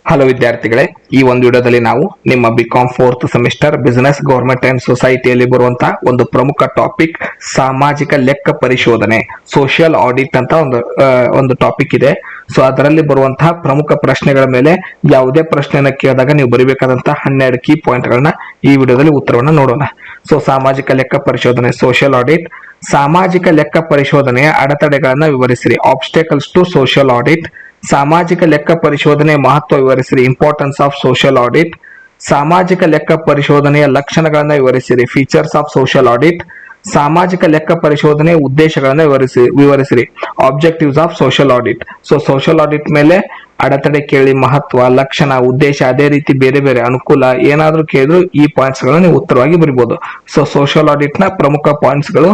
Hello ವಿದ್ಯಾರ್ಥಿಗಳೇ, ಈ ಒಂದು ವಿಡಿಯೋದಲ್ಲಿ ನಾವು ನಿಮ್ಮ BCom 4th semester business government and ಸೊಸೈಟಿಯಲ್ಲಿ ಬರುವಂತಹ ಒಂದು ಪ್ರಮುಖ ಟಾಪಿಕ್ ಸಾಮಾಜಿಕ ಲೆಕ್ಕ ಪರಿಶೋಧನೆ, ಸೋಷಿಯಲ್ ಆಡಿಟ್ ಅಂತ ಒಂದು ಟಾಪಿಕ್ ಇದೆ. ಸೊ ಅದರಲ್ಲಿ ಬರುವಂತಹ ಪ್ರಮುಖ ಪ್ರಶ್ನೆಗಳ ಮೇಲೆ ಯಾವುದೇ ಪ್ರಶ್ನೆಯನ್ನ ಕೇಳಿದಾಗ ನೀವು ಬರೀಬೇಕಾದಂತಹ 12 ಕೀ ಪಾಯಿಂಟ್ ಗಳನ್ನ ಈ ವಿಡಿಯೋದಲ್ಲಿ ಉತ್ತರವನ್ನ ನೋಡೋಣ. ಸೊ ಸಾಮಾಜಿಕ ಲೆಕ್ಕ ಪರಿಶೋಧನೆ, ಸೋಷಿಯಲ್ ಆಡಿಟ್. ಸಾಮಾಜಿಕ ಲೆಕ್ಕ ಪರಿಶೋಧನೆಯ ಅಡೆತಡೆಗಳನ್ನ ವಿವರಿಸಿರಿ. Obstacles to social audit. ಸಾಮಾಜಿಕ ಲೆಕ್ಕ ಪರಿಶೋಧನೆಯ ಮಹತ್ವ ವಿವರಿಸಿರಿ. Importance of social audit. ಸಾಮಾಜಿಕ ಲೆಕ್ಕ ಪರಿಶೋಧನೆಯ ಲಕ್ಷಣಗಳನ್ನ ವಿವರಿಸಿರಿ. Features of social audit. ಸಾಮಾಜಿಕ ಲೆಕ್ಕ ಪರಿಶೋಧನೆಯ ಉದ್ದೇಶಗಳನ್ನ ವಿವರಿಸಿರಿ. Objectives of social audit. So social audit ಮೇಲೆ ಅಡೆತಡೆ ಕೇಳಿ, ಮಹತ್ವ, ಲಕ್ಷಣ, ಉದ್ದೇಶ, ಅದೇ ರೀತಿ ಬೇರೆ ಬೇರೆ ಅನುಕೂಲ ಏನಾದ್ರೂ ಕೇಳಿದ್ರು ಈ ಪಾಯಿಂಟ್ಸ್ ಗಳನ್ನ ನೀವು ಉತ್ತರವಾಗಿ ಬರೀಬಹುದು. ಸೊ ಸೋಷಿಯಲ್ ಆಡಿಟ್ ನ ಪ್ರಮುಖ ಪಾಯಿಂಟ್ಸ್ ಗಳು: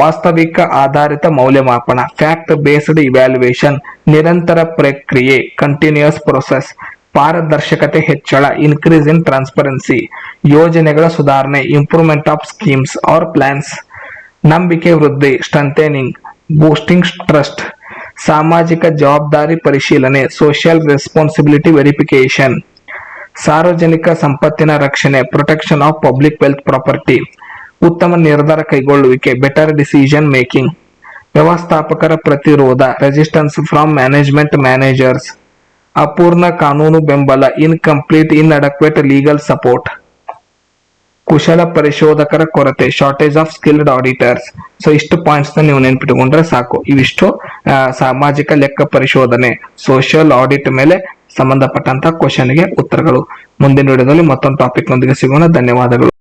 ವಾಸ್ತವಿಕ ಆಧಾರಿತ ಮೌಲ್ಯಮಾಪನ, ಫ್ಯಾಕ್ಟ್ ಬೇಸ್ಡ್ ಇವ್ಯಾಲ್ಯೂಯೇಷನ್, ನಿರಂತರ ಪ್ರಕ್ರಿಯೆ, ಕಂಟಿನ್ಯೂಯಸ್ ಪ್ರೊಸೆಸ್, ಪಾರದರ್ಶಕತೆ ಹೆಚ್ಚಳ, ಇನ್ಕ್ರೀಸ್ ಇನ್ ಟ್ರಾನ್ಸ್ಪರೆನ್ಸಿ, ಯೋಜನೆಗಳ ಸುಧಾರಣೆ, improvement of schemes or plans, ನಂಬಿಕೆ ವೃದ್ಧಿ, ಸ್ಟ್ರೆಂಥೆನಿಂಗ್, ಬೂಸ್ಟಿಂಗ್ ಟ್ರಸ್ಟ್, ಸಾಮಾಜಿಕ ಜವಾಬ್ದಾರಿ ಪರಿಶೀಲನೆ, ಸೋಷಿಯಲ್ ರೆಸ್ಪಾನ್ಸಿಬಿಲಿಟಿ ವೆರಿಫಿಕೇಶನ್, ಸಾರ್ವಜನಿಕ ಸಂಪತ್ತಿನ ರಕ್ಷಣೆ, protection of public wealth property, ಉತ್ತಮ ನಿರ್ಧಾರ ಕೈಗೊಳ್ಳುವಿಕೆ, ಬೆಟರ್ ಡಿಸಿಷನ್ ಮೇಕಿಂಗ್, ವ್ಯವಸ್ಥಾಪಕರ ಪ್ರತಿರೋಧ, ರೆಸಿಸ್ಟೆನ್ಸ್ ಫ್ರಮ್ ಮ್ಯಾನೇಜ್ಮೆಂಟ್ ಮ್ಯಾನೇಜರ್ಸ್, ಅಪೂರ್ಣ ಕಾನೂನು ಬೆಂಬಲ, ಇನ್ಕಂಪ್ಲೀಟ್ ಇನ್ಅಡೆಕ್ವೇಟ್ ಲೀಗಲ್ ಸಪೋರ್ಟ್, ಕುಶಲ ಪರಿಶೋಧಕರ ಕೊರತೆ, shortage of skilled auditors. So ಇಷ್ಟು ಪಾಯಿಂಟ್ಸ್ ನೀವು ನೆನ್ಪಿಟ್ಟುಕೊಂಡ್ರೆ ಸಾಕು. ಇವಿಷ್ಟು ಸಾಮಾಜಿಕ ಲೆಕ್ಕ ಪರಿಶೋಧನೆ, ಸೋಷಿಯಲ್ ಆಡಿಟ್ ಮೇಲೆ ಸಂಬಂಧಪಟ್ಟಂತ ಕ್ವಶನ್ಗೆ ಉತ್ತರಗಳು. ಮುಂದಿನ ವಿಡಿಯೋದಲ್ಲಿ ಮತ್ತೊಂದು ಟಾಪಿಕ್ ನೊಂದಿಗೆ ಸಿಗೋಣ. ಧನ್ಯವಾದಗಳು.